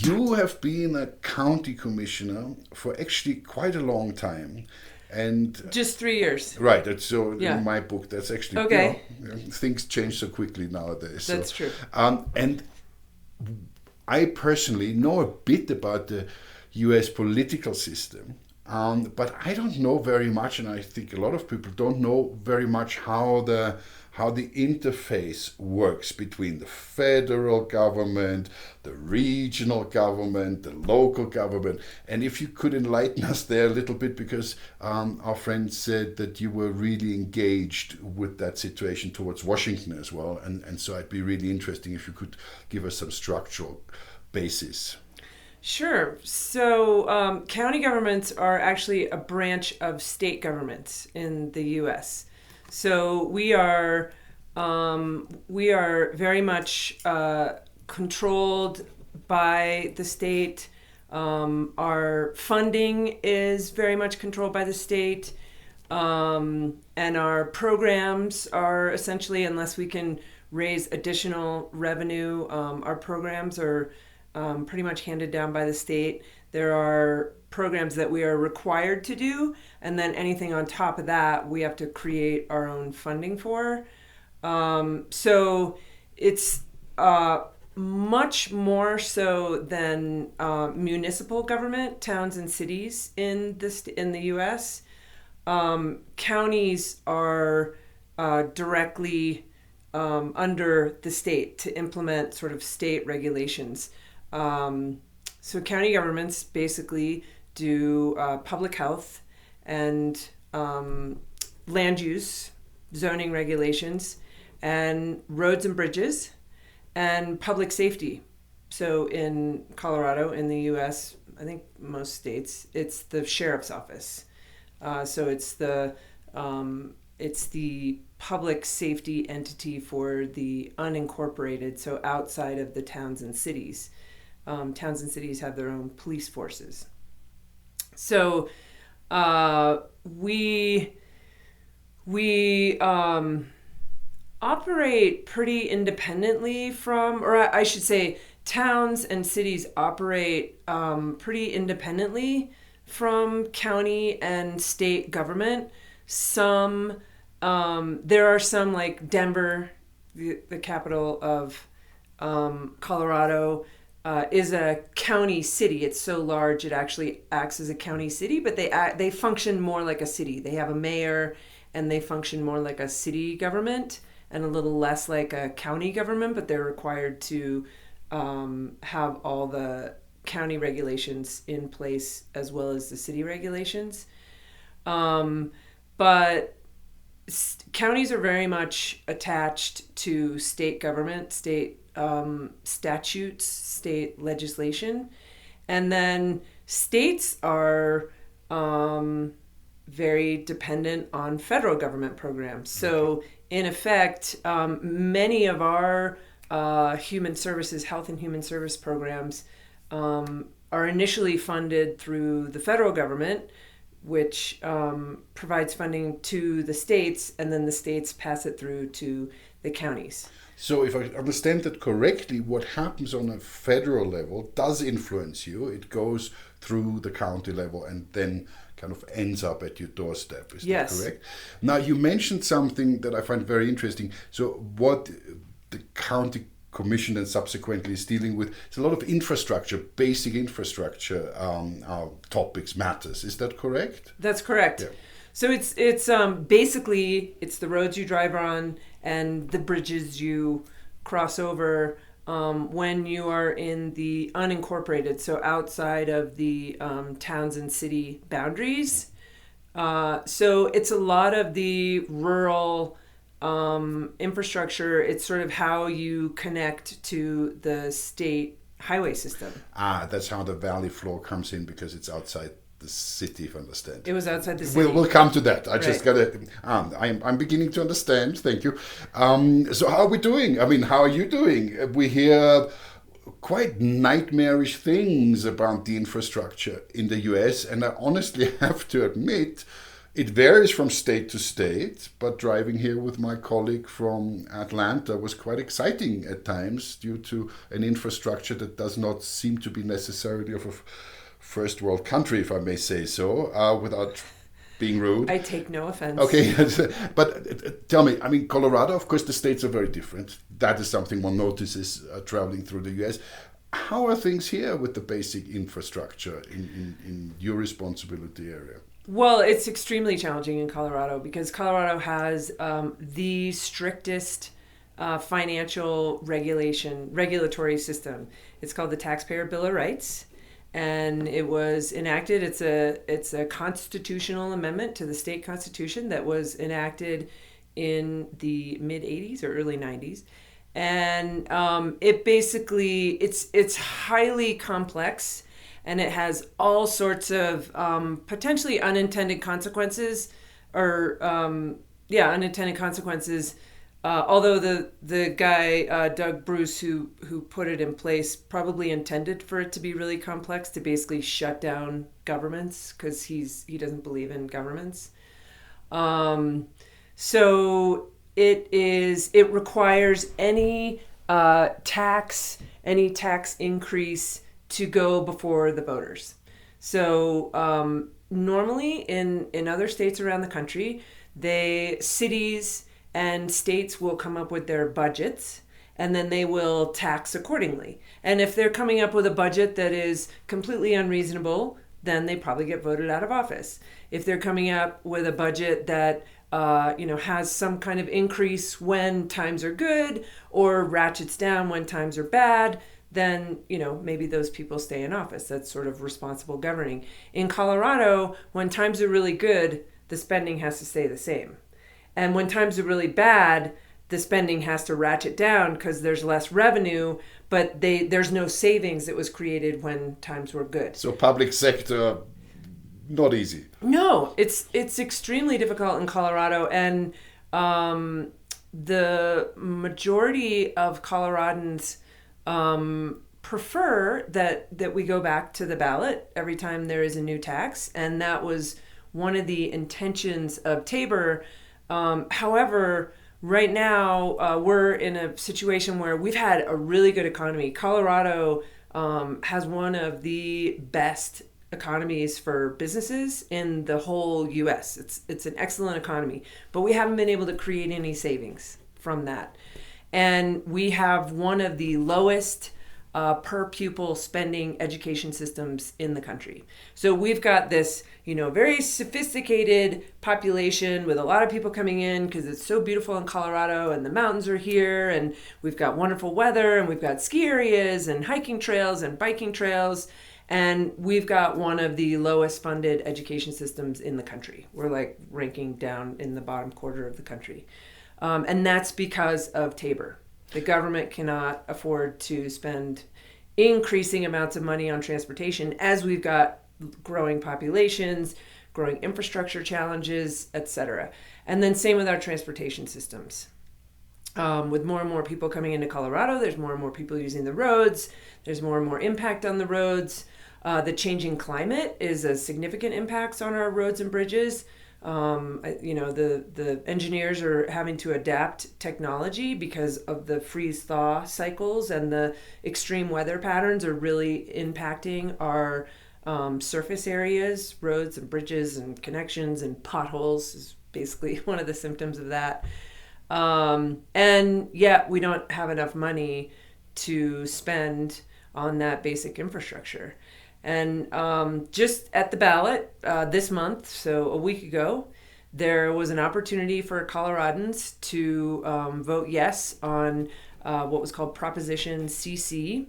you have been a county commissioner for actually quite a long time. And just 3 years. Right. So in my book, that's actually okay. Things change so quickly nowadays. That's true. And I personally know a bit about the U.S. political system, but I don't know very much, and I think a lot of people don't know very much how the interface works between the federal government, the regional government, the local government. And if you could enlighten us there a little bit, because our friend said that you were really engaged with that situation towards Washington as well. And so it'd be really interesting if you could give us some structural basis. Sure. So county governments are actually a branch of state governments in the U.S. So we are very much controlled by the state. Our funding is very much controlled by the state, and our programs are essentially, unless we can raise additional revenue, our programs are pretty much handed down by the state. There are programs that we are required to do, and then anything on top of that we have to create our own funding for. So it's much more so than municipal government, towns and cities in the U.S. Counties are directly under the state to implement sort of state regulations. So county governments basically do public health and land use, zoning regulations, and roads and bridges, and public safety. So in Colorado, in the U.S., I think most states, it's the sheriff's office. So it's the public safety entity for the unincorporated, so outside of the towns and cities. Towns and cities have their own police forces. So we operate pretty independently from, or I should say, towns and cities operate pretty independently from county and state government. There are some, like Denver, the capital of Colorado, is a county city. It's so large it actually acts as a county city, but they function more like a city. They have a mayor, and they function more like a city government and a little less like a county government, but they're required to have all the county regulations in place as well as the city regulations. But counties are very much attached to state government, state statutes, state legislation, and then states are very dependent on federal government programs. So in effect, many of our human services, health and human service programs are initially funded through the federal government, which provides funding to the states, and then the states pass it through to the counties. So if I understand that correctly, what happens on a federal level does influence you. It goes through the county level and then kind of ends up at your doorstep. Is that correct? Now, you mentioned something that I find very interesting. So what the county commission and subsequently is dealing with is a lot of infrastructure, basic infrastructure topics, matters. Is that correct? That's correct. Yeah. So it's basically it's the roads you drive on and the bridges you cross over when you are in the unincorporated, so outside of the towns and city boundaries. So it's a lot of the rural infrastructure. It's sort of how you connect to the state highway system. That's how the valley floor comes in, because it's outside the city, if I understand. It was outside the city. We'll come to that. I just gotta. I'm beginning to understand. Thank you. So how are we doing? I mean, how are you doing? We hear quite nightmarish things about the infrastructure in the U.S., and I honestly have to admit, It varies from state to state, but driving here with my colleague from Atlanta was quite exciting at times due to an infrastructure that does not seem to be necessarily of a first world country, if I may say so, without being rude. I take no offense. Okay, but tell me, I mean, Colorado, of course, the states are very different. That is something one notices traveling through the US. How are things here with the basic infrastructure in your responsibility area? Well, it's extremely challenging in Colorado because Colorado has the strictest financial regulatory system. It's called the Taxpayer Bill of Rights, and it was enacted. It's a constitutional amendment to the state constitution that was enacted in the mid '80s or early '90s, and it basically it's highly complex. And it has all sorts of potentially unintended consequences, unintended consequences. Although the guy Doug Bruce, who put it in place, probably intended for it to be really complex to basically shut down governments because he doesn't believe in governments. So it requires any tax increase to go before the voters. So normally in other states around the country, cities and states will come up with their budgets and then they will tax accordingly. And if they're coming up with a budget that is completely unreasonable, then they probably get voted out of office. If they're coming up with a budget that has some kind of increase when times are good or ratchets down when times are bad, then, maybe those people stay in office. That's sort of responsible governing. In Colorado, when times are really good, the spending has to stay the same. And when times are really bad, the spending has to ratchet down because there's less revenue, but there's no savings that was created when times were good. So public sector, not easy. No, it's extremely difficult in Colorado. And the majority of Coloradans prefer that we go back to the ballot every time there is a new tax, and that was one of the intentions of Tabor. However, right now we're in a situation where we've had a really good economy. Colorado has one of the best economies for businesses in the whole U.S. It's an excellent economy, but we haven't been able to create any savings from that. And we have one of the lowest per pupil spending education systems in the country. So we've got this, very sophisticated population with a lot of people coming in because it's so beautiful in Colorado and the mountains are here and we've got wonderful weather and we've got ski areas and hiking trails and biking trails. And we've got one of the lowest funded education systems in the country. We're like ranking down in the bottom quarter of the country. And that's because of Tabor. The government cannot afford to spend increasing amounts of money on transportation as we've got growing populations, growing infrastructure challenges, etc. And then same with our transportation systems. With more and more people coming into Colorado, there's more and more people using the roads. There's more and more impact on the roads. The changing climate is a significant impact on our roads and bridges. The engineers are having to adapt technology because of the freeze-thaw cycles, and the extreme weather patterns are really impacting our surface areas, roads and bridges and connections, and potholes is basically one of the symptoms of that. And yet we don't have enough money to spend on that basic infrastructure. And just at the ballot this month, so a week ago, there was an opportunity for Coloradans to vote yes on what was called Proposition CC.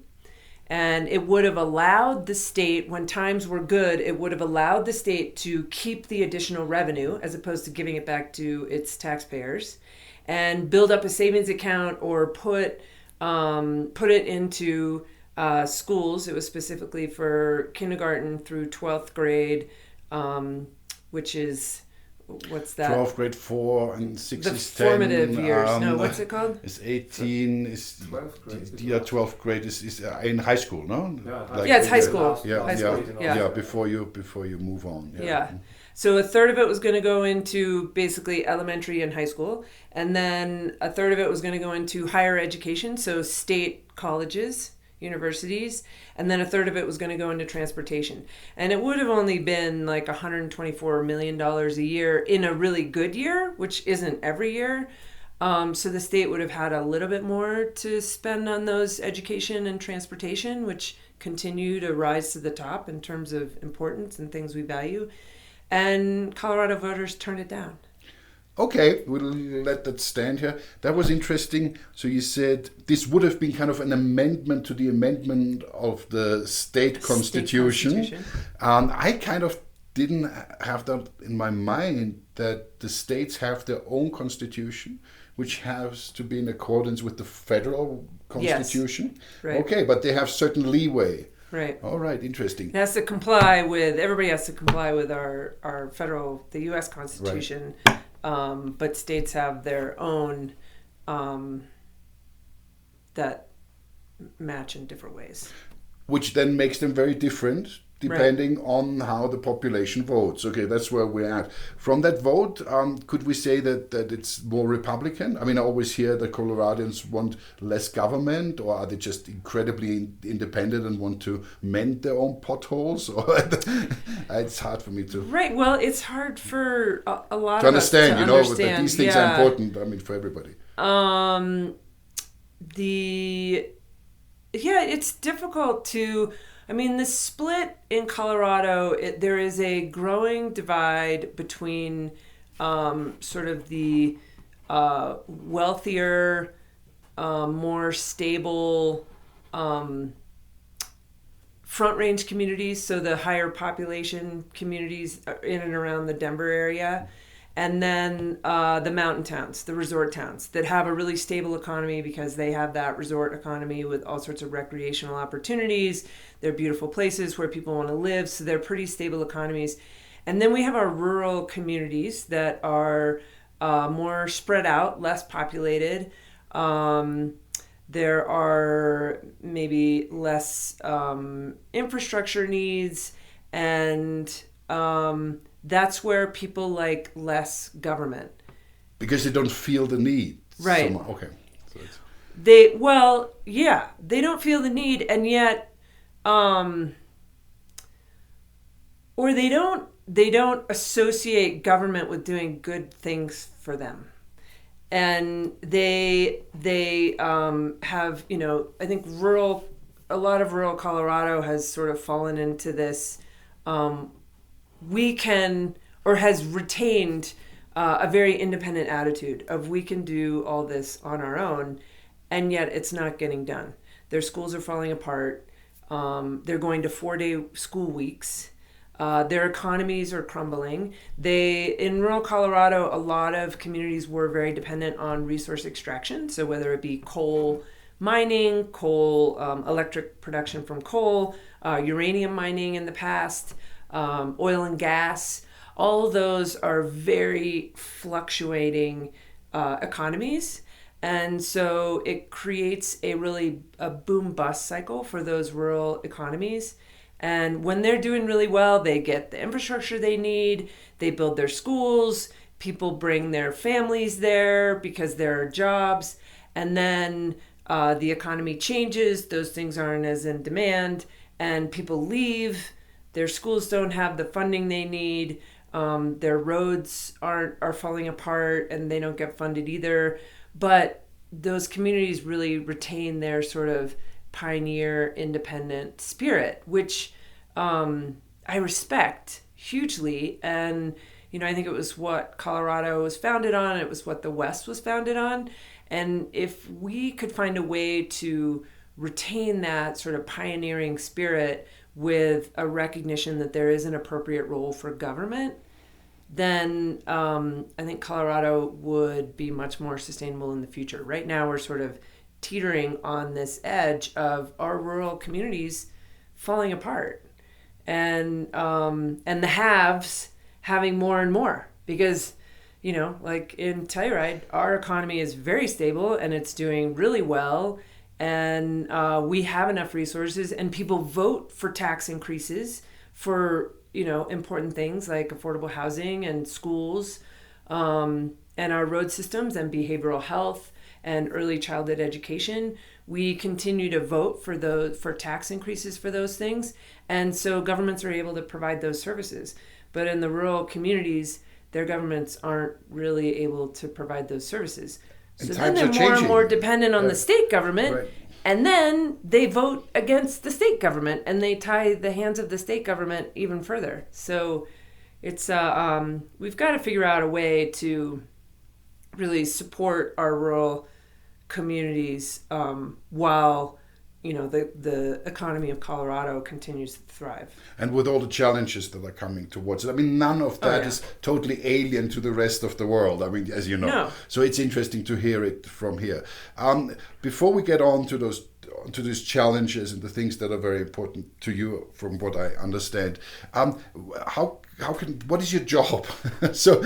And it would have allowed the state, when times were good, it would have allowed the state to keep the additional revenue as opposed to giving it back to its taxpayers, and build up a savings account or put it into schools. It was specifically for kindergarten through 12th grade, which is, what's that? 12th grade 4 and 6 the is 10. Formative years. No, what's it called? It's 18. Is 12th grade. Yeah, 12th grade is in high school, no? Yeah, Like, yeah, it's high school. Yeah, High school. yeah, before you move on. Yeah. So a third of it was going to go into basically elementary and high school. And then a third of it was going to go into higher education, so state colleges, universities. And then a third of it was going to go into transportation. And it would have only been like $124 million a year in a really good year, which isn't every year. So the state would have had a little bit more to spend on those education and transportation, which continue to rise to the top in terms of importance and things we value. And Colorado voters turned it down. Okay, we'll let that stand here. That was interesting. So you said this would have been kind of an amendment to the amendment of the state constitution. I kind of didn't have that in my mind, that the states have their own constitution, which has to be in accordance with the federal constitution. Yes. Right. Okay, but they have certain leeway. Right. All right, interesting. It has to comply with, everybody has to comply with our federal, the U.S. Constitution, right. But states have their own that match in different ways. Which then makes them very different depending on how the population votes. Okay, that's where we're at. From that vote, could we say that it's more Republican? I mean, I always hear the Coloradans want less government, or are they just incredibly independent and want to mend their own potholes? Or it's hard for me to... Right, well, it's hard for a lot to of us to understand, that these things are important, I mean, for everybody. It's difficult to... I mean, the split in Colorado, there is a growing divide between sort of the wealthier, more stable Front Range communities, so the higher population communities in and around the Denver area, and then the mountain towns, the resort towns that have a really stable economy because they have that resort economy with all sorts of recreational opportunities. They're beautiful places where people want to live, so they're pretty stable economies. And then we have our rural communities that are more spread out, less populated. There are maybe less infrastructure needs, and that's where people like less government. Because they don't feel the need. Right. Okay. So they don't feel the need, and yet, or they don't associate government with doing good things for them. And they have, I think a lot of rural Colorado has sort of fallen into this, has retained a very independent attitude of we can do all this on our own, and yet it's not getting done. Their schools are falling apart. They're going to 4-day school weeks. Their economies are crumbling. In rural Colorado, a lot of communities were very dependent on resource extraction. So whether it be coal mining, electric production from coal, uranium mining in the past, oil and gas, all of those are very fluctuating economies. And so it creates a boom-bust cycle for those rural economies. And when they're doing really well, they get the infrastructure they need, they build their schools, people bring their families there because there are jobs, and then the economy changes, those things aren't as in demand, and people leave, their schools don't have the funding they need, their roads are falling apart and they don't get funded either. But those communities really retain their sort of pioneer independent spirit, which I respect hugely. And, I think it was what Colorado was founded on. It was what the West was founded on. And if we could find a way to retain that sort of pioneering spirit with a recognition that there is an appropriate role for government, then I think Colorado would be much more sustainable in the future. Right now, we're sort of teetering on this edge of our rural communities falling apart, and the haves having more and more, because like in Telluride, our economy is very stable and it's doing really well, and we have enough resources, and people vote for tax increases for important things like affordable housing and schools, and our road systems and behavioral health and early childhood education. We continue to vote for tax increases for those things. And so governments are able to provide those services. But in the rural communities, their governments aren't really able to provide those services. So then they're more and more dependent on the state government. Right. And then they vote against the state government and they tie the hands of the state government even further. So it's we've got to figure out a way to really support our rural communities while the economy of Colorado continues to thrive. And with all the challenges that are coming towards it, I mean, none of that is totally alien to the rest of the world. I mean, as you know, No. So it's interesting to hear it from here. Before we get on to these challenges and the things that are very important to you, from what I understand, what is your job? so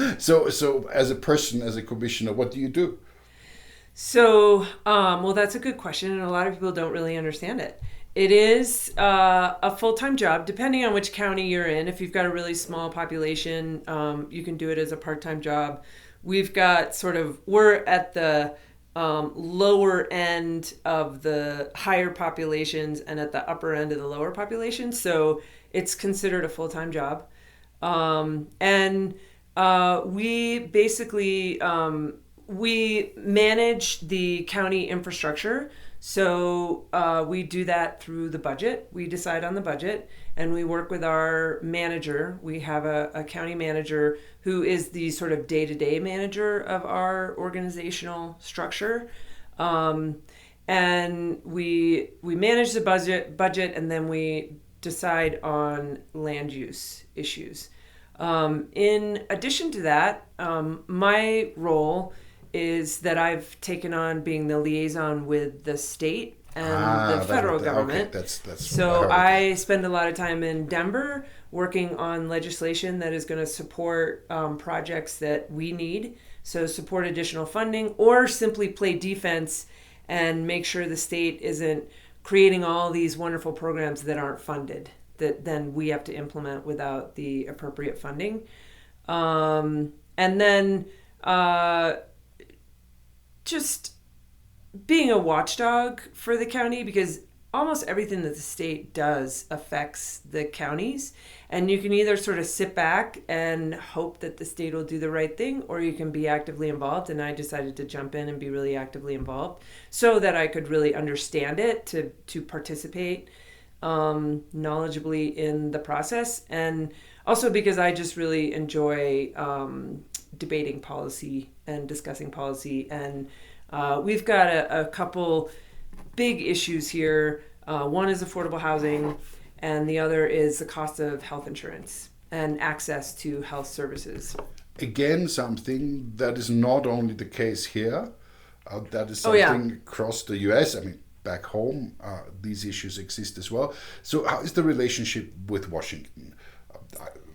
as a person, as a commissioner, what do you do? So, well, that's a good question, and a lot of people don't really understand it. It is a full-time job, depending on which county you're in. If you've got a really small population, you can do it as a part-time job. We're at the lower end of the higher populations and at the upper end of the lower populations, so it's considered a full-time job. And we basically... we manage the county infrastructure. So we do that through the budget. We decide on the budget and we work with our manager. We have a county manager who is the sort of day-to-day manager of our organizational structure. And we manage the budget and then we decide on land use issues. In addition to that, my role is that I've taken on being the liaison with the state and the federal government. Okay, that's so I spend a lot of time in Denver working on legislation that is going to support projects that we need. So support additional funding or simply play defense and make sure the state isn't creating all these wonderful programs that aren't funded, that then we have to implement without the appropriate funding. And then just being a watchdog for the county, because almost everything that the state does affects the counties, and you can either sort of sit back and hope that the state will do the right thing, or you can be actively involved. And I decided to jump in and be really actively involved so that I could really understand it, to participate knowledgeably in the process, and also because I just really enjoy debating policy and discussing policy. And we've got a couple big issues here. One is affordable housing, and the other is the cost of health insurance and access to health services. Again, something that is not only the case here, that is something across the US. I mean, back home, these issues exist as well. So how is the relationship with Washington?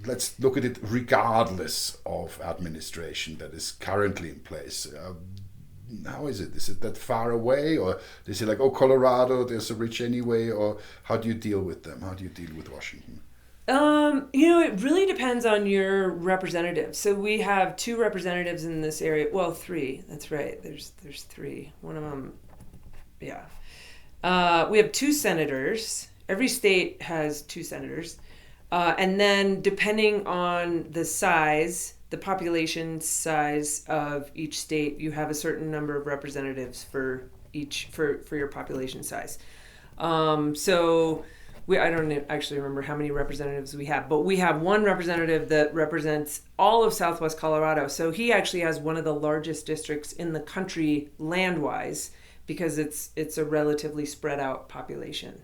Let's look at it regardless of administration that is currently in place. How is it? Is it that far away, or is it like, oh, Colorado, they're so rich anyway, or how do you deal with them? How do you deal with Washington? It really depends on your representative. So we have 2 representatives in this area. Well, 3. That's right. There's 3. One of them, yeah. We have 2 senators. Every state has 2 senators. And then depending on the population size of each state, you have a certain number of representatives for your population size. I don't actually remember how many representatives we have, but we have one representative that represents all of Southwest Colorado. So he actually has one of the largest districts in the country land-wise, because it's a relatively spread out population.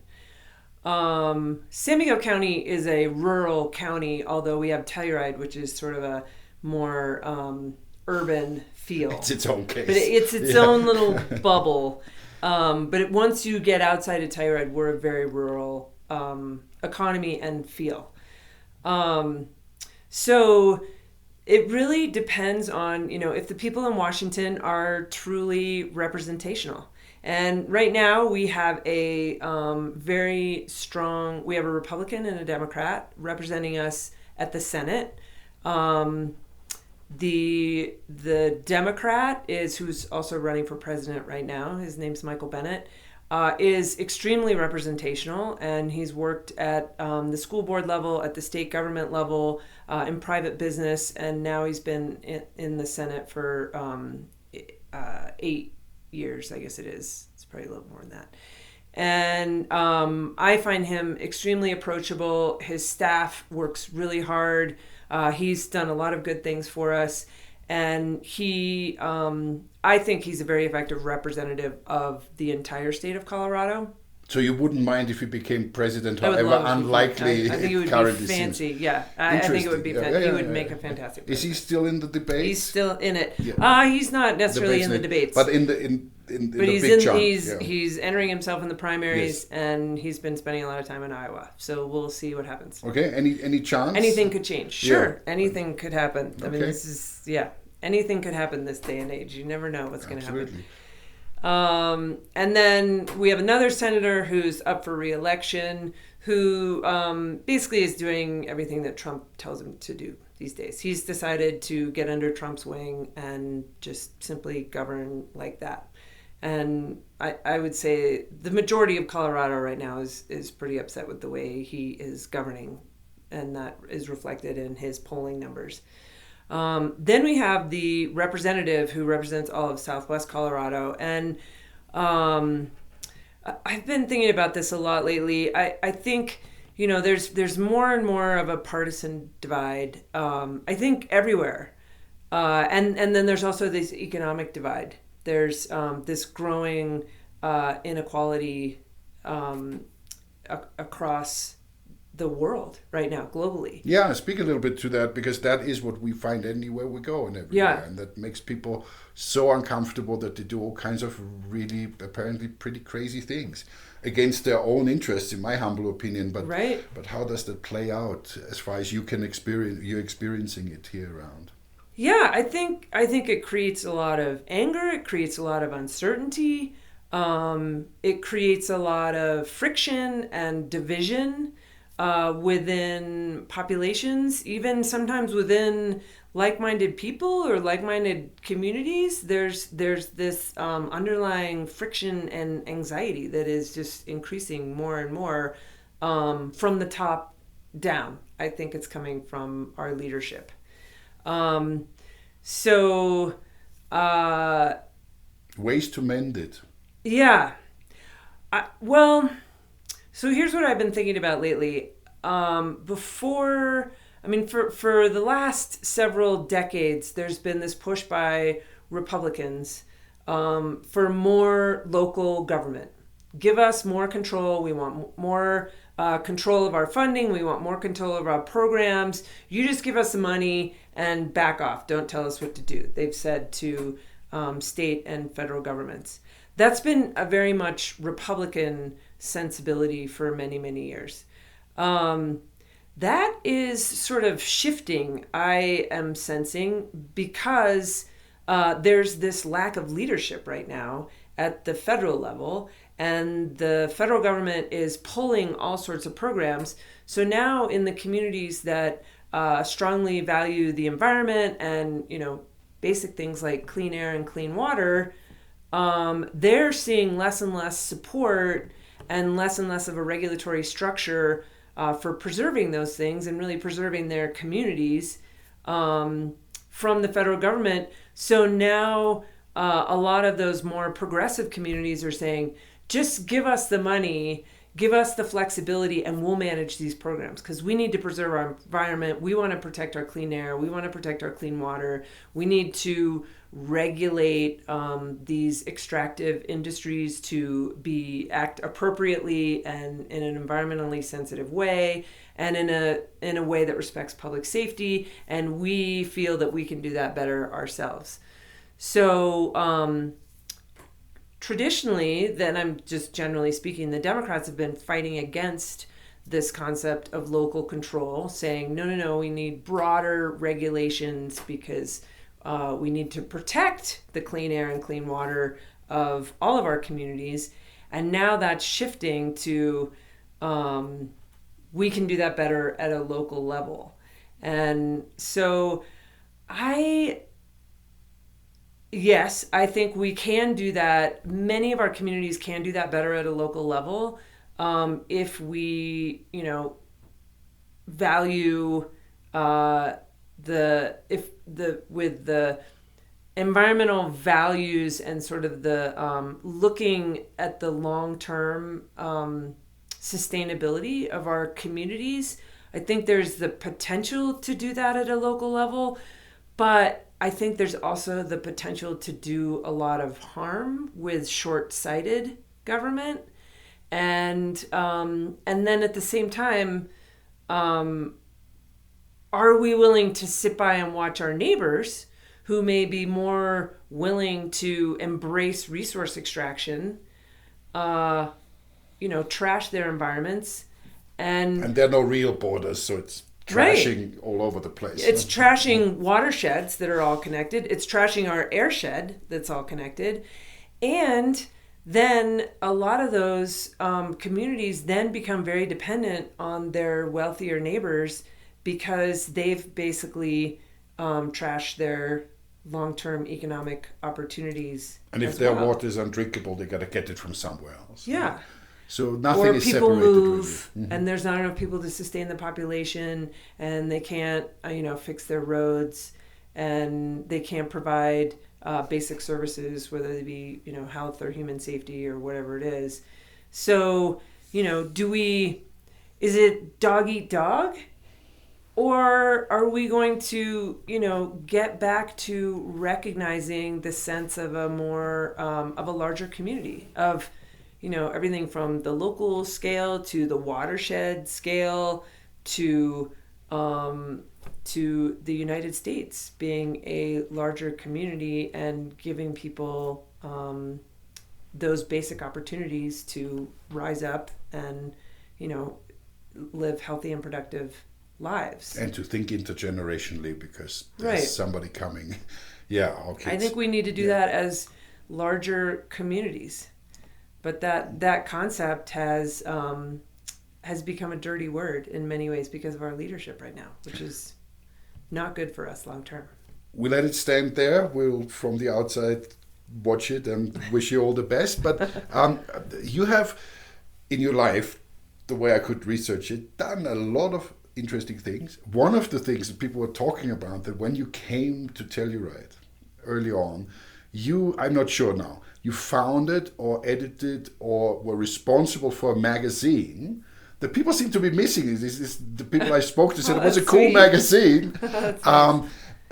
San Miguel County is a rural county, although we have Telluride, which is sort of a more urban feel. It's its own case. But it's its own little bubble. But once you get outside of Telluride, we're a very rural economy and feel. So it really depends on, if the people in Washington are truly representational. And right now we have we have a Republican and a Democrat representing us at the Senate. The Democrat who's also running for president right now. His name's Michael Bennet. Is extremely representational, and he's worked at the school board level, at the state government level, in private business, and now he's been in the Senate for 8 years, I guess it is. It's probably a little more than that. And I find him extremely approachable. His staff works really hard. He's done a lot of good things for us. And I think he's a very effective representative of the entire state of Colorado. So you wouldn't mind if he became president, however unlikely I think it would be fancy. Seems. Yeah, I think it would be fancy. He would make a fantastic president. Is he still in the debate? He's still in it. Yeah. He's not necessarily in the debates. But in the big chunk. He's entering himself in the primaries, and he's been spending a lot of time in Iowa. So we'll see what happens. Okay, any chance? Anything could change. Sure, anything could happen. Okay. I mean, this is, anything could happen this day and age. You never know what's going to happen. And then we have another senator who's up for re-election, who basically is doing everything that Trump tells him to do these days. He's decided to get under Trump's wing and just simply govern like that. And I would say the majority of Colorado right now is pretty upset with the way he is governing, and that is reflected in his polling numbers. Then we have the representative who represents all of Southwest Colorado. And I've been thinking about this a lot lately. I think, there's more and more of a partisan divide, I think everywhere. And then there's also this economic divide. There's this growing inequality across the world right now, globally. Yeah, speak a little bit to that, because that is what we find anywhere we go and everywhere. And that makes people so uncomfortable that they do all kinds of really apparently pretty crazy things against their own interests, in my humble opinion. But But how does that play out as far as you're experiencing it here around? Yeah, I think it creates a lot of anger. It creates a lot of uncertainty. It creates a lot of friction and division within populations, even sometimes within like-minded people or like-minded communities. There's this underlying friction and anxiety that is just increasing more and more from the top down. I think it's coming from our leadership. Ways to mend it. Yeah. So here's what I've been thinking about lately. For the last several decades, there's been this push by Republicans for more local government. Give us more control. We want more control of our funding. We want more control of our programs. You just give us the money and back off. Don't tell us what to do, they've said to state and federal governments. That's been a very much Republican sensibility for many, many years. That is sort of shifting, I am sensing, because there's this lack of leadership right now at the federal level, and the federal government is pulling all sorts of programs. So now in the communities that strongly value the environment and, basic things like clean air and clean water, they're seeing less and less support and less of a regulatory structure for preserving those things and really preserving their communities from the federal government. So now a lot of those more progressive communities are saying, just give us the money, give us the flexibility, and we'll manage these programs, because we need to preserve our environment. We want to protect our clean air. We want to protect our clean water. We need to regulate these extractive industries to act appropriately and in an environmentally sensitive way, and in a way that respects public safety. And we feel that we can do that better ourselves. So traditionally, then I'm just generally speaking, the Democrats have been fighting against this concept of local control, saying, no, we need broader regulations because we need to protect the clean air and clean water of all of our communities. And now that's shifting to we can do that better at a local level. And so I yes, I think we can do that. Many of our communities can do that better at a local level, if we, value with the environmental values and sort of the looking at the long term sustainability of our communities. I think there's the potential to do that at a local level, but I think there's also the potential to do a lot of harm with short-sighted government, and then at the same time, are we willing to sit by and watch our neighbors who may be more willing to embrace resource extraction, trash their environments, And there are no real borders, so it's trashing all over the place. It's trashing watersheds that are all connected. It's trashing our airshed that's all connected. And then a lot of those communities then become very dependent on their wealthier neighbors because they've basically trashed their long-term economic opportunities. And if their water is undrinkable, they got to get it from somewhere else. Yeah. So nothing is separated. Or people move, really. and there's not enough people to sustain the population, and they can't, fix their roads, and they can't provide basic services, whether they be, health or human safety or whatever it is. So, is it dog eat dog? Or are we going to, get back to recognizing the sense of a more, of a larger community of, everything from the local scale to the watershed scale to the United States being a larger community and giving people those basic opportunities to rise up and, live healthy and productive lives. And to think intergenerationally because there's somebody coming. Yeah, okay. I think we need to do that as larger communities. But that concept has become a dirty word in many ways because of our leadership right now, which is not good for us long term. We let it stand there. We'll, from the outside, watch it and wish you all the best. But you have, in your life, the way I could research it, done a lot of interesting things. One of the things that people were talking about, that when you came to Telluride early on, I'm not sure now, you founded or edited or were responsible for a magazine that people seem to be missing. The people I spoke to said it was a cool magazine.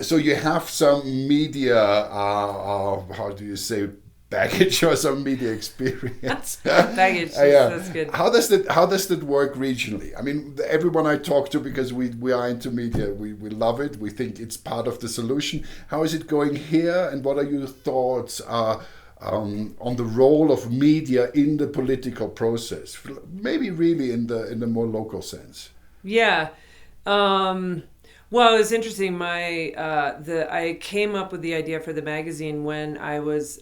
So you have some media, how do you say, baggage or some media experience. Baggage, that's good. How does that work regionally? I mean, everyone I talk to, because we are into media, we love it. We think it's part of the solution. How is it going here, and what are your thoughts on the role of media in the political process? Maybe really in the more local sense. Yeah. Well, it was interesting. I came up with the idea for the magazine when I was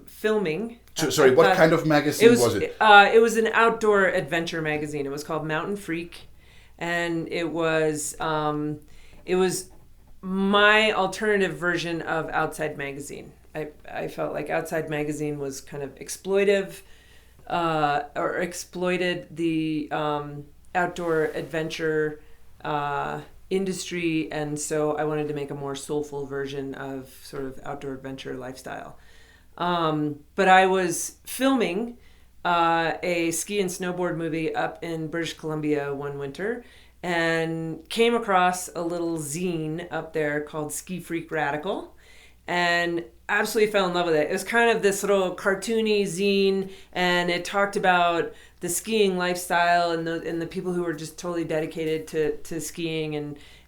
filming. Sorry, what kind of magazine was it? It was an outdoor adventure magazine. It was called Mountain Freak, and it was my alternative version of Outside Magazine. I felt like Outside Magazine was kind of exploitive, or exploited the outdoor adventure industry, and so I wanted to make a more soulful version of sort of outdoor adventure lifestyle. But I was filming a ski and snowboard movie up in British Columbia one winter and came across a little zine up there called Ski Freak Radical, and absolutely fell in love with it. It was kind of this little cartoony zine, and it talked about the skiing lifestyle and the people who were just totally dedicated to skiing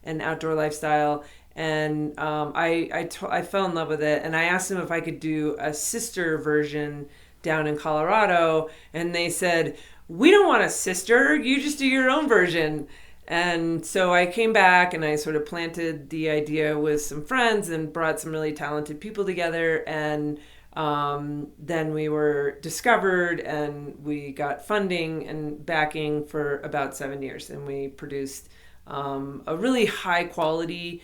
and outdoor lifestyle. And I fell in love with it, and I asked them if I could do a sister version down in Colorado, and they said, "We don't want a sister, you just do your own version." And so I came back and I sort of planted the idea with some friends and brought some really talented people together, and then we were discovered and we got funding and backing for about 7 years, and we produced a really high quality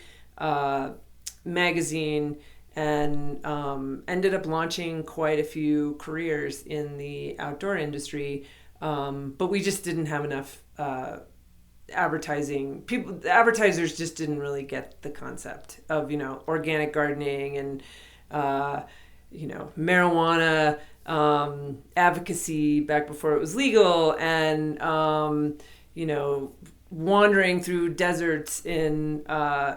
magazine, and ended up launching quite a few careers in the outdoor industry. But we just didn't have enough advertising. The advertisers just didn't really get the concept of, organic gardening and, marijuana advocacy back before it was legal, and, wandering through deserts in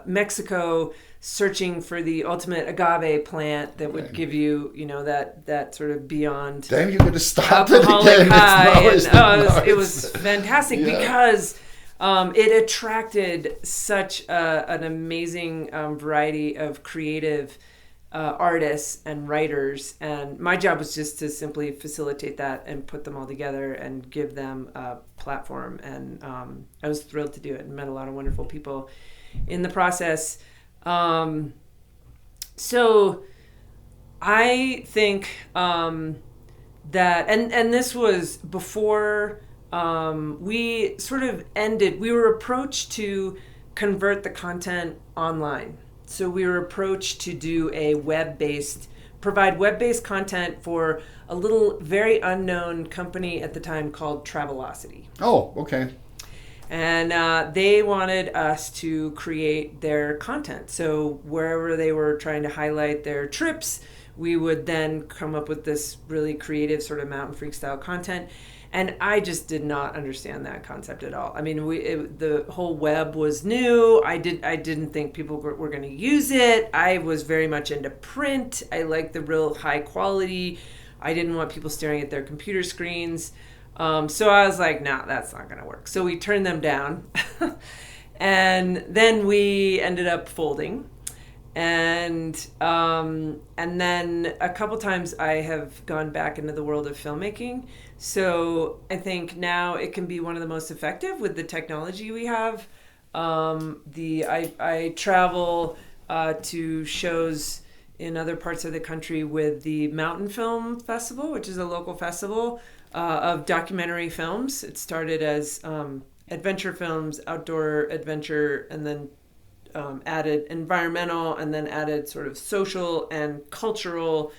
Mexico, searching for the ultimate agave plant that would give you, that sort of beyond. Damn, you're going to stop it again. It was fantastic because it attracted such an amazing variety of creative artists and writers, and my job was just to simply facilitate that and put them all together and give them a platform. And I was thrilled to do it and met a lot of wonderful people in the process. So I think that, and this was before we sort of ended, we were approached to convert the content online. So we were approached to do provide web-based content for a little very unknown company at the time called Travelocity. Oh, okay. And they wanted us to create their content. So wherever they were trying to highlight their trips, we would then come up with this really creative sort of mountain freak style content. And I just did not understand that concept at all. I mean, the whole web was new. I didn't think people were going to use it. I was very much into print. I liked the real high quality. I didn't want people staring at their computer screens. So I was like, nah, that's not going to work. So we turned them down. And then we ended up folding. And then a couple times I have gone back into the world of filmmaking. So I think now it can be one of the most effective with the technology we have. I travel to shows in other parts of the country with the Mountain Film Festival, which is a local festival of documentary films. It started as adventure films, outdoor adventure, and then added environmental, and then added sort of social and cultural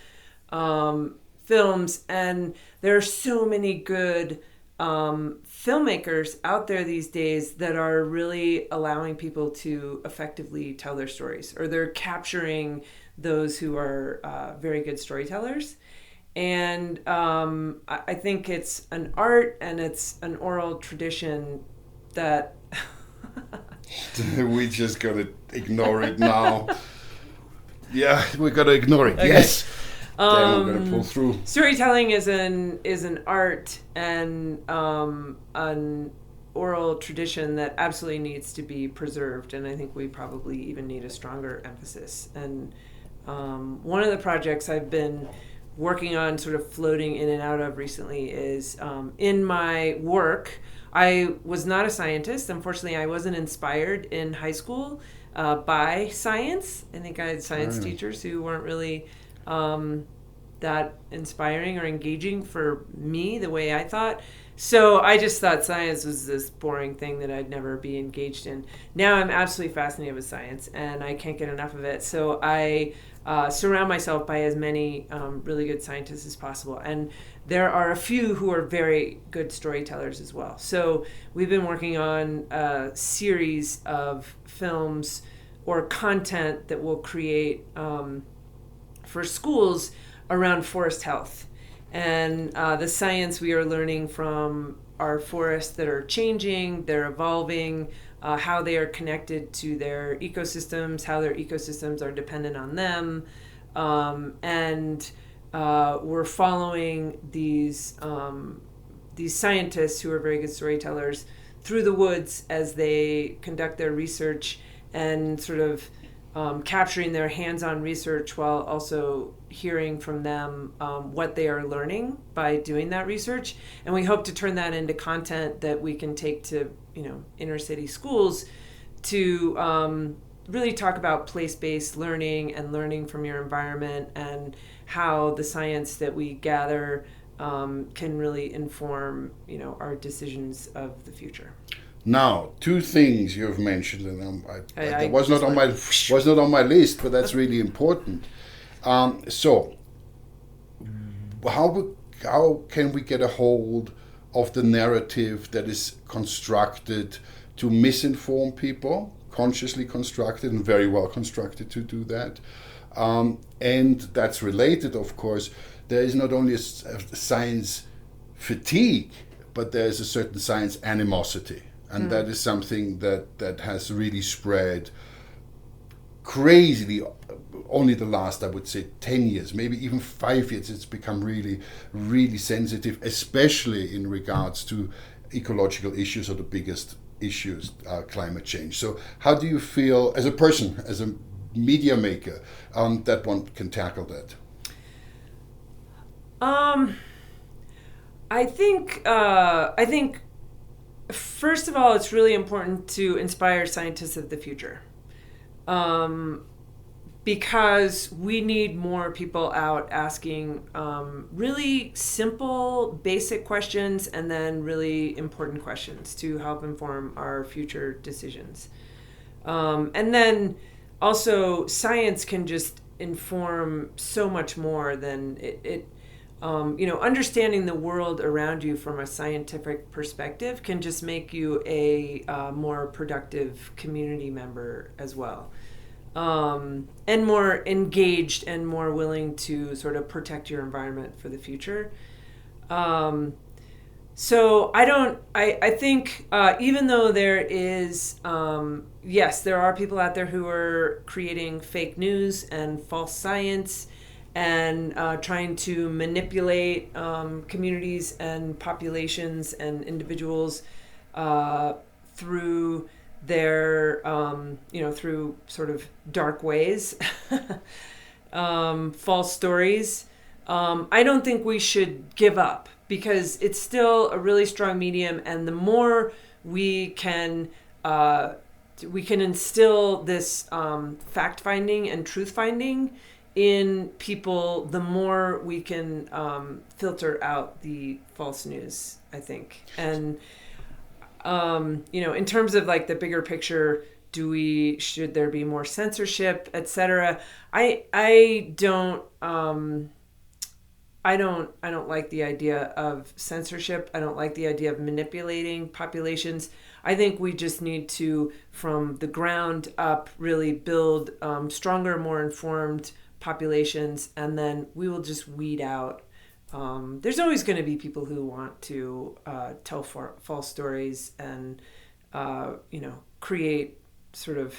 films. And there are so many good filmmakers out there these days that are really allowing people to effectively tell their stories, or they're capturing those who are very good storytellers. And I think it's an art and it's an oral tradition that we just gotta ignore it now. Yeah, we gotta ignore it. Okay. Yes. Then we're gonna pull through. Storytelling is an art and an oral tradition that absolutely needs to be preserved, and I think we probably even need a stronger emphasis. And one of the projects I've been working on, sort of floating in and out of recently, is in my work. I was not a scientist. Unfortunately, I wasn't inspired in high school by science. I think I had science teachers who weren't really that inspiring or engaging for me the way I thought. So I just thought science was this boring thing that I'd never be engaged in. Now I'm absolutely fascinated with science, and I can't get enough of it. So I surround myself by as many really good scientists as possible. And there are a few who are very good storytellers as well. So we've been working on a series of films or content that we'll create for schools around forest health. And the science we are learning from our forests that are changing, they're evolving, how they are connected to their ecosystems, how their ecosystems are dependent on them. And we're following these scientists who are very good storytellers through the woods as they conduct their research, and sort of capturing their hands-on research while also hearing from them what they are learning by doing that research. And we hope to turn that into content that we can take to, inner city schools to really talk about place-based learning and learning from your environment, and how the science that we gather can really inform, our decisions of the future. Now, two things you've mentioned, and that was not just on my list, but that's really important. So, how can we get a hold of the narrative that is constructed to misinform people, consciously constructed and very well constructed to do that? And that's related, of course. There is not only a science fatigue, but there is a certain science animosity. And that is something that has really spread crazily only the last, I would say, 10 years, maybe even 5 years. It's become really, really sensitive, especially in regards to ecological issues or the biggest issues, climate change. So how do you feel as a person, as a media maker, that one can tackle that? I think first of all, it's really important to inspire scientists of the future. Because we need more people out asking really simple, basic questions and then really important questions to help inform our future decisions. And then also, science can just inform so much more than it understanding the world around you from a scientific perspective can just make you a more productive community member as well. And more engaged and more willing to sort of protect your environment for the future. So I think even though there is, yes, there are people out there who are creating fake news and false science and trying to manipulate communities and populations and individuals through their, through sort of dark ways, false stories. I don't think we should give up because it's still a really strong medium, and the more we can instill this fact finding and truth finding in people, the more we can filter out the false news, I think. And in terms of like the bigger picture, should there be more censorship, etc.? I don't like the idea of censorship. I don't like the idea of manipulating populations. I think we just need to, from the ground up, really build stronger, more informed populations, and then we will just weed out. There's always going to be people who want to tell false stories and create sort of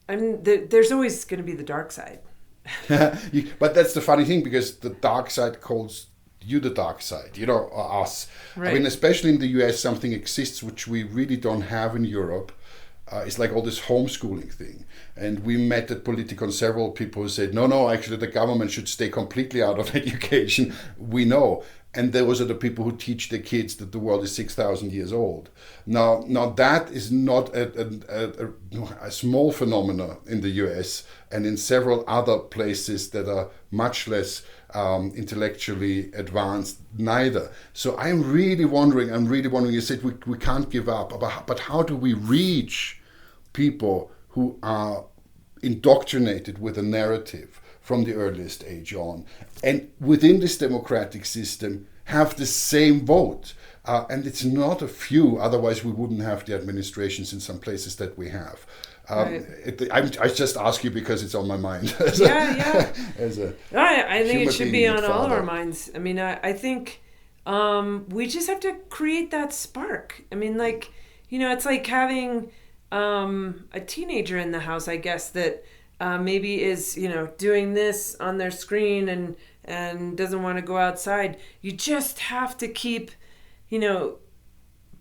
there's always going to be the dark side. But that's the funny thing, because the dark side calls you the dark side, or us. Right. I mean, especially in the US, something exists which we really don't have in Europe. It's like all this homeschooling thing. And we met at Politicon several people who said, no, actually the government should stay completely out of education. We know. And those are the people who teach their kids that the world is 6,000 years old. Now that is not a small phenomenon in the US and in several other places that are much less intellectually advanced neither. So I'm really wondering, you said we can't give up, but how do we reach people who are indoctrinated with a narrative from the earliest age on, and within this democratic system have the same vote? And it's not a few, otherwise we wouldn't have the administrations in some places that we have. Right. I just ask you because it's on my mind. I think it should be on all of our minds. I mean, I think we just have to create that spark. I mean, it's like having a teenager in the house, I guess, that maybe is, doing this on their screen and doesn't want to go outside. You just have to keep,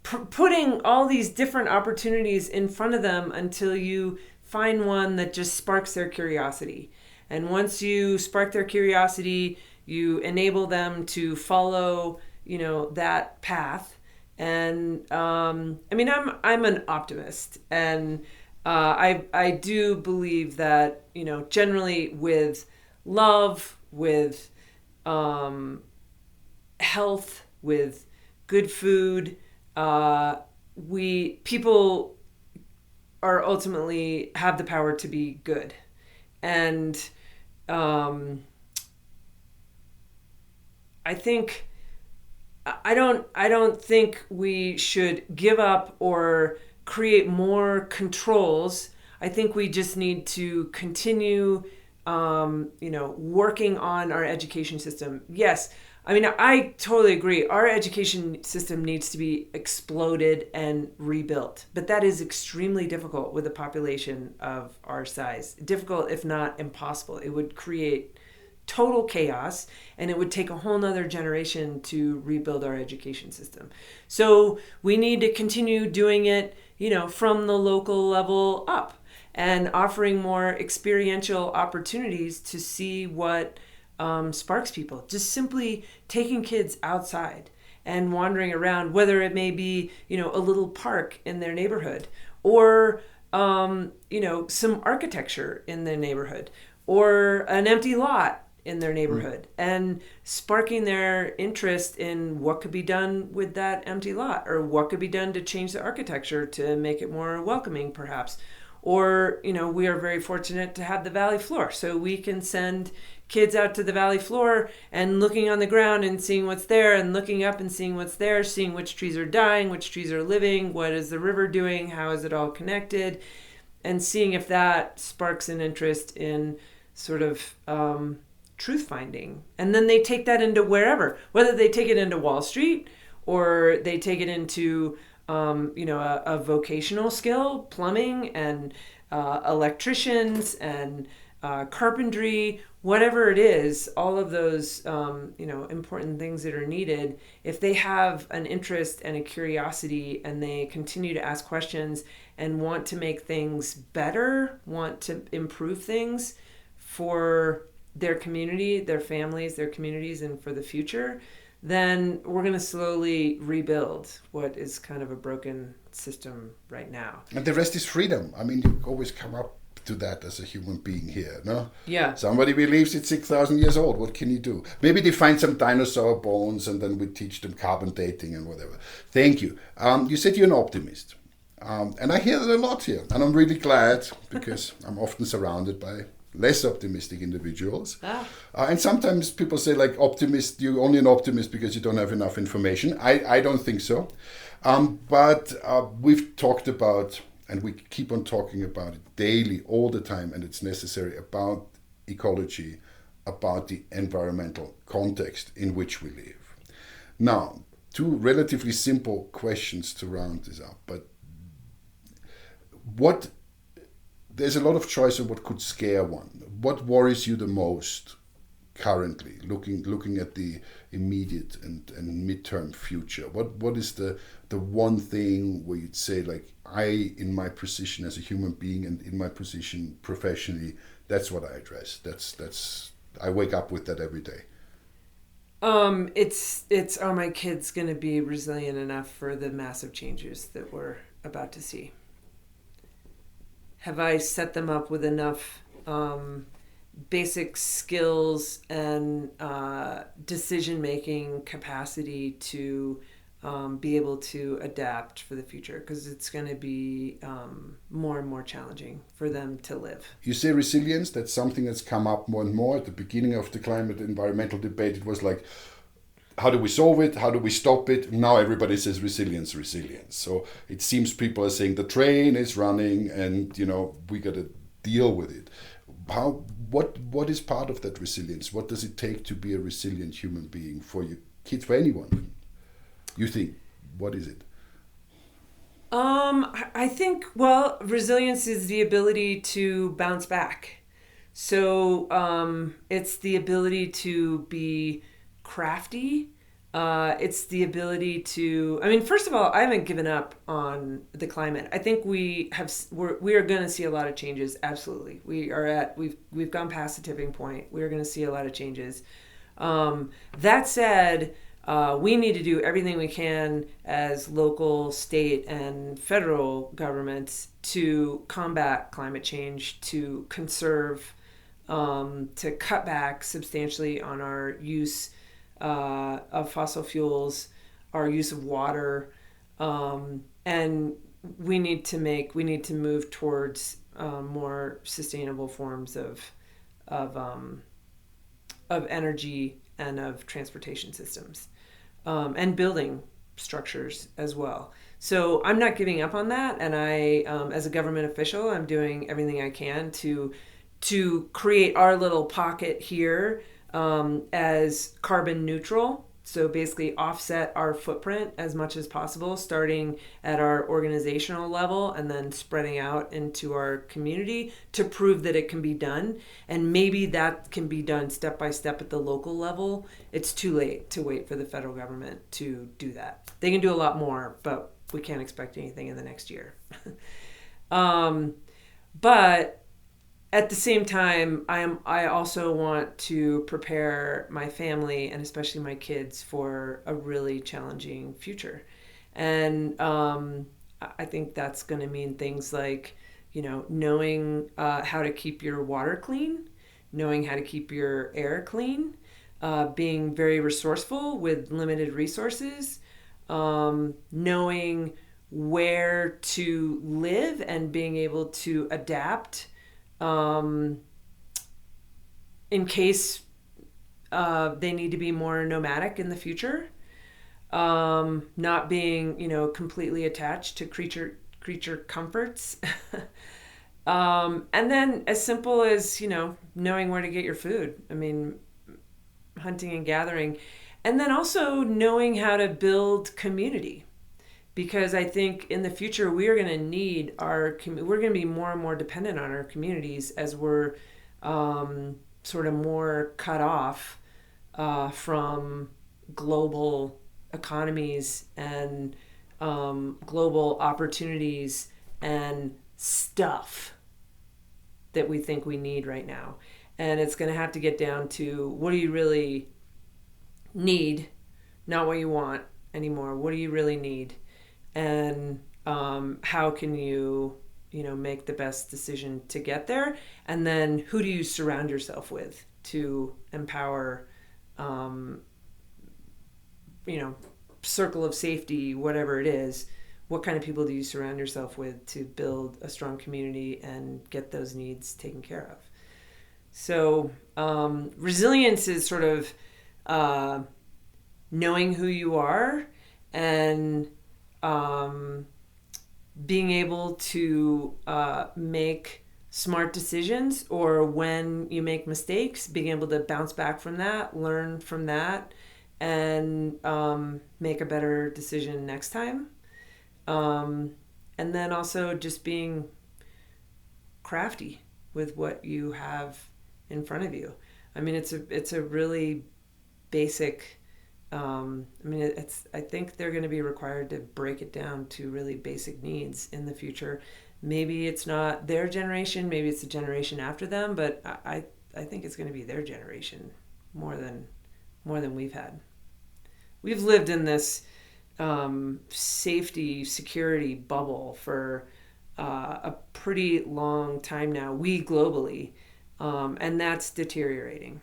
putting all these different opportunities in front of them until you find one that just sparks their curiosity. And once you spark their curiosity, you enable them to follow, that path. And I'm an optimist, and I do believe that generally with love, with health, with good food, people are ultimately have the power to be good. And I think I don't think we should give up or create more controls. I think we just need to continue, working on our education system. Yes, I mean, I totally agree. Our education system needs to be exploded and rebuilt, but that is extremely difficult with a population of our size. Difficult, if not impossible. It would create total chaos, and it would take a whole nother generation to rebuild our education system. So we need to continue doing it, from the local level up, and offering more experiential opportunities to see what sparks people. Just simply taking kids outside and wandering around, whether it may be, a little park in their neighborhood, or, some architecture in their neighborhood, or an empty lot in their neighborhood, and sparking their interest in what could be done with that empty lot, or what could be done to change the architecture to make it more welcoming, perhaps. Or, we are very fortunate to have the valley floor, so we can send kids out to the valley floor and looking on the ground and seeing what's there, and looking up and seeing what's there, seeing which trees are dying, which trees are living, what is the river doing, how is it all connected, and seeing if that sparks an interest in sort of truth finding. And then they take that into wherever, whether they take it into Wall Street, or they take it into a vocational skill, plumbing and electricians and carpentry, whatever it is, all of those important things that are needed. If they have an interest and a curiosity, and they continue to ask questions and want to make things better, want to improve things for their community, their families, their communities, and for the future, then we're going to slowly rebuild what is kind of a broken system right now. And the rest is freedom. I mean, you always come up to that as a human being here, no? Yeah. Somebody believes it's 6,000 years old. What can you do? Maybe they find some dinosaur bones, and then we teach them carbon dating and whatever. Thank you. You said you're an optimist. And I hear that a lot here. And I'm really glad, because I'm often surrounded by less optimistic individuals. And sometimes people say, like, you're only an optimist because you don't have enough information. I don't think so. But we've talked about, and we keep on talking about it daily, all the time, and it's necessary, about ecology, about the environmental context in which we live. Now, two relatively simple questions to round this up. But there's a lot of choice of what could scare one. What worries you the most currently, looking at the immediate and midterm future? What is the one thing where you'd say, like, in my position as a human being and in my position professionally, that's what I address. That's I wake up with that every day. It's are my kids going to be resilient enough for the massive changes that we're about to see? Have I set them up with enough basic skills and decision-making capacity to be able to adapt for the future? Because it's going to be more and more challenging for them to live. You say resilience, that's something that's come up more and more. At the beginning of the climate environmental debate, it was like, how do we solve it? How do we stop it? Now everybody says resilience. So it seems people are saying the train is running, and we got to deal with it. What is part of that resilience? What does it take to be a resilient human being for your kids, for anyone? You think, what is it? I think, resilience is the ability to bounce back. So it's the ability to be crafty. It's the ability to, first of all, I haven't given up on the climate. I think we are going to see a lot of changes. Absolutely. We've gone past the tipping point. We are going to see a lot of changes. That said, we need to do everything we can as local, state, and federal governments to combat climate change, to conserve, to cut back substantially on our use of fossil fuels, our use of water, and we need to move towards more sustainable forms of energy and of transportation systems, and building structures as well. So I'm not giving up on that, and I, as a government official, I'm doing everything I can to create our little pocket here as carbon neutral. So basically offset our footprint as much as possible, starting at our organizational level and then spreading out into our community to prove that it can be done. And maybe that can be done step by step at the local level. It's too late to wait for the federal government to do that. They can do a lot more, but we can't expect anything in the next year. But at the same time, I also want to prepare my family and especially my kids for a really challenging future. And I think that's going to mean things like, knowing how to keep your water clean, knowing how to keep your air clean, being very resourceful with limited resources, knowing where to live and being able to adapt in case they need to be more nomadic in the future, not being completely attached to creature comforts, and then as simple as knowing where to get your food. I mean, hunting and gathering, and then also knowing how to build community. Because I think in the future we're going to need we're going to be more and more dependent on our communities as we're sort of more cut off from global economies and global opportunities and stuff that we think we need right now. And it's going to have to get down to, what do you really need, not what you want anymore. What do you really need? And how can you make the best decision to get there? And then who do you surround yourself with to empower, circle of safety, whatever it is? What kind of people do you surround yourself with to build a strong community and get those needs taken care of? So resilience is sort of knowing who you are and being able to make smart decisions, or when you make mistakes, being able to bounce back from that, learn from that, and make a better decision next time. And then also just being crafty with what you have in front of you. I mean, it's a really basic. I think they're going to be required to break it down to really basic needs in the future. Maybe it's not their generation, maybe it's the generation after them, but I think it's going to be their generation more than we've had. We've lived in this safety, security bubble for a pretty long time now, we globally, and that's deteriorating.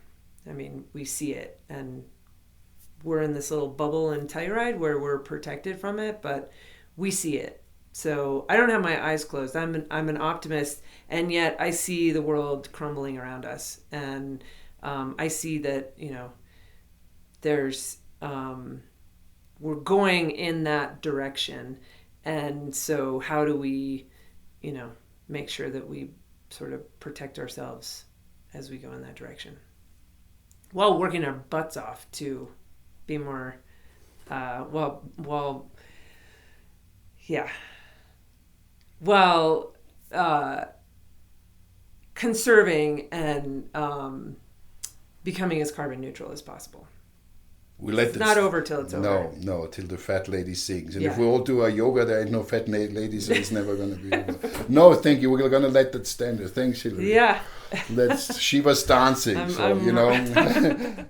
I mean, we see it, and we're in this little bubble in Telluride where we're protected from it, but we see it. So I don't have my eyes closed. I'm an optimist, and yet I see the world crumbling around us, and I see that there's we're going in that direction, and so how do we make sure that we sort of protect ourselves as we go in that direction, while working our butts off to be more conserving and becoming as carbon neutral as possible. It's not over till it's over. No, till the fat lady sings. And if we all do our yoga, there ain't no fat lady, so it's never going to be over. No, thank you. We're going to let that stand there. Thanks, Hilary. Yeah. She was dancing, you know.